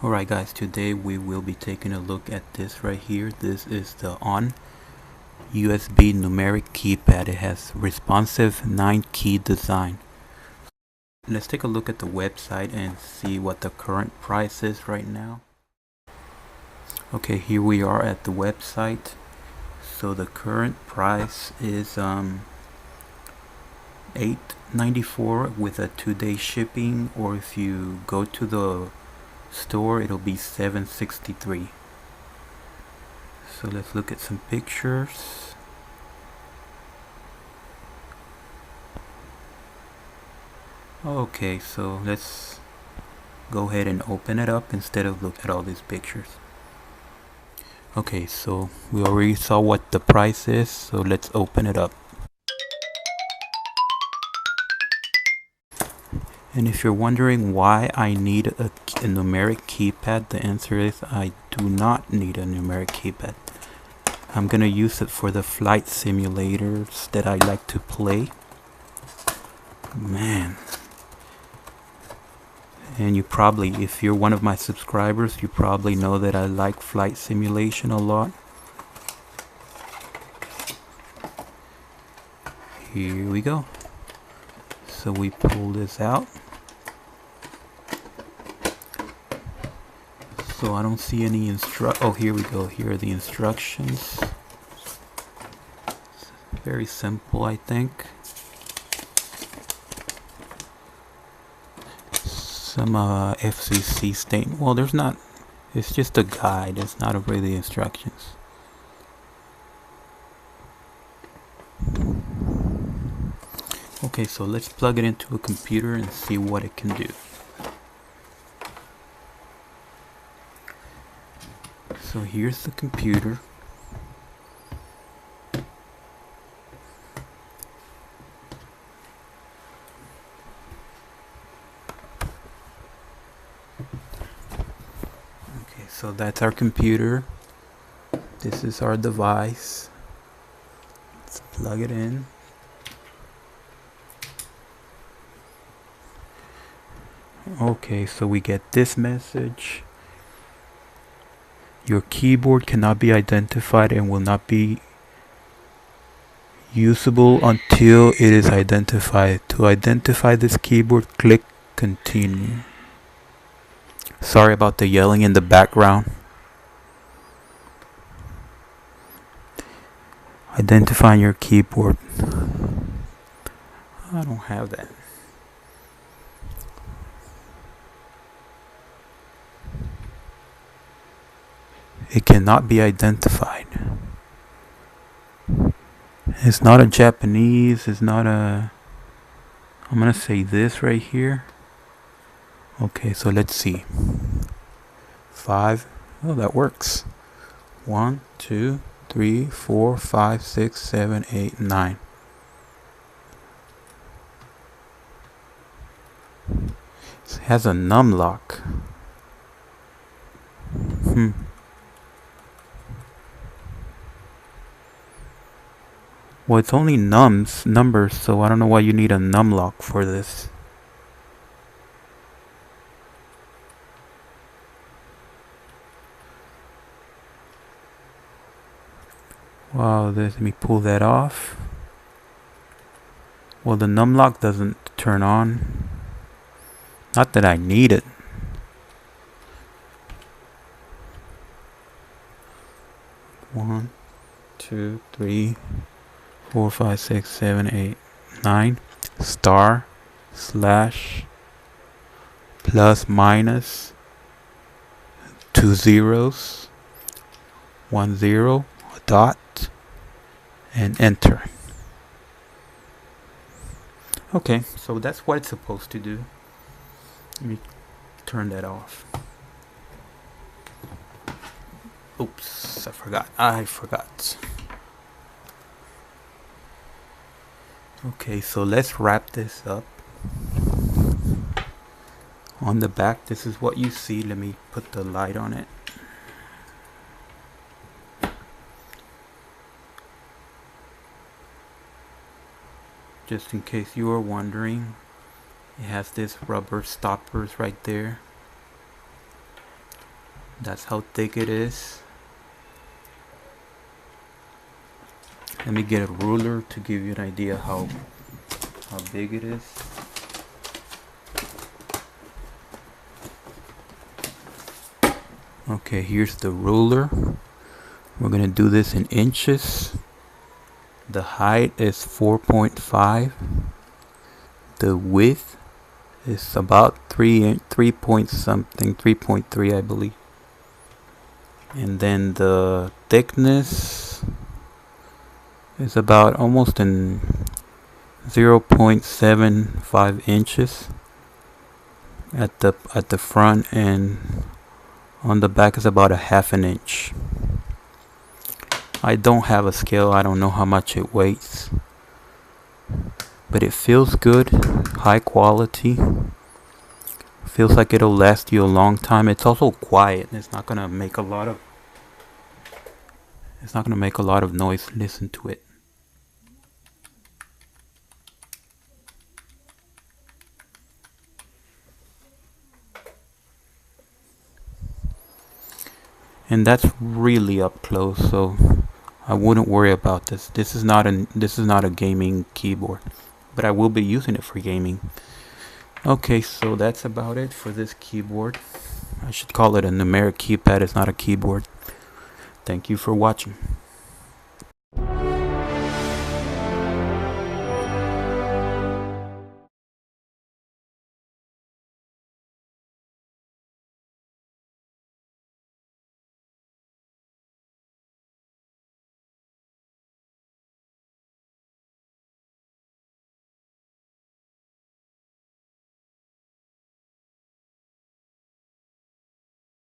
Alright guys, today we will be taking a look at this right here. This is the Onn USB numeric keypad. It has responsive 9-key design. Let's take a look at the website and see what the current price is right now. Okay, here we are at the website. So the current price is $8.94 with a 2-day shipping, or if you go to the store it'll be $7.63. So let's look at some pictures. Okay, so let's go ahead and open it up instead of look at all these pictures. Okay, so we already saw what the price is, so let's open it up. And if you're wondering why I need a numeric keypad, the answer is I do not need a numeric keypad. I'm gonna use it for the flight simulators that I like to play. Man. And you probably, if you're one of my subscribers, you probably know that I like flight simulation a lot. Here we go. So we pull this out. So I don't see any oh, here we go. Here are the instructions. It's very simple, I think. Some FCC statement. Well, there's not. It's just a guide. It's not really instructions. Okay, so let's plug it into a computer and see what it can do. So here's the computer. Okay, so that's our computer. This is our device. Let's plug it in. Okay, so we get this message. Your keyboard cannot be identified and will not be usable until it is identified. To identify this keyboard, click continue. Sorry about the yelling in the background. Identifying your keyboard. I don't have that. It cannot be identified. It's not a Japanese, it's not a... I'm gonna say this right here. Okay, so let's see. 5, oh, that works. 1, 2, 3, 4, 5, 6, 7, 8, 9. It has a num lock. Well, it's only numbers, so I don't know why you need a numlock for this. Wow, let me pull that off. Well, the numlock doesn't turn on. Not that I need it. One, 2, 3, 4, 5, 6, 7, 8, 9. Star, slash, plus, minus, 2 zeros, 1 0, a dot, and enter. Okay, so that's what it's supposed to do. Let me turn that off. Oops, I forgot. Okay, so let's wrap this up. On the back, this is what you see. Let me put the light on it. Just in case you were wondering, it has this rubber stoppers right there. That's how thick it is. Let me get a ruler to give you an idea how big it is. Okay, here's the ruler. We're gonna do this in inches. The height is 4.5. The width is about 3 point something, 3.3 I believe. And then the thickness is about almost in 0.75 inches at the front, and on the back is about a half an inch. I don't have a scale. I don't know how much it weighs, but it feels good, high quality. Feels like it'll last you a long time. It's also quiet. It's not gonna make a lot of noise. Listen to it. And that's really up close, so I wouldn't worry about this. This is not a gaming keyboard, but I will be using it for gaming. Okay, so that's about it for this keyboard. I should call it a numeric keypad. It's not a keyboard. Thank you for watching.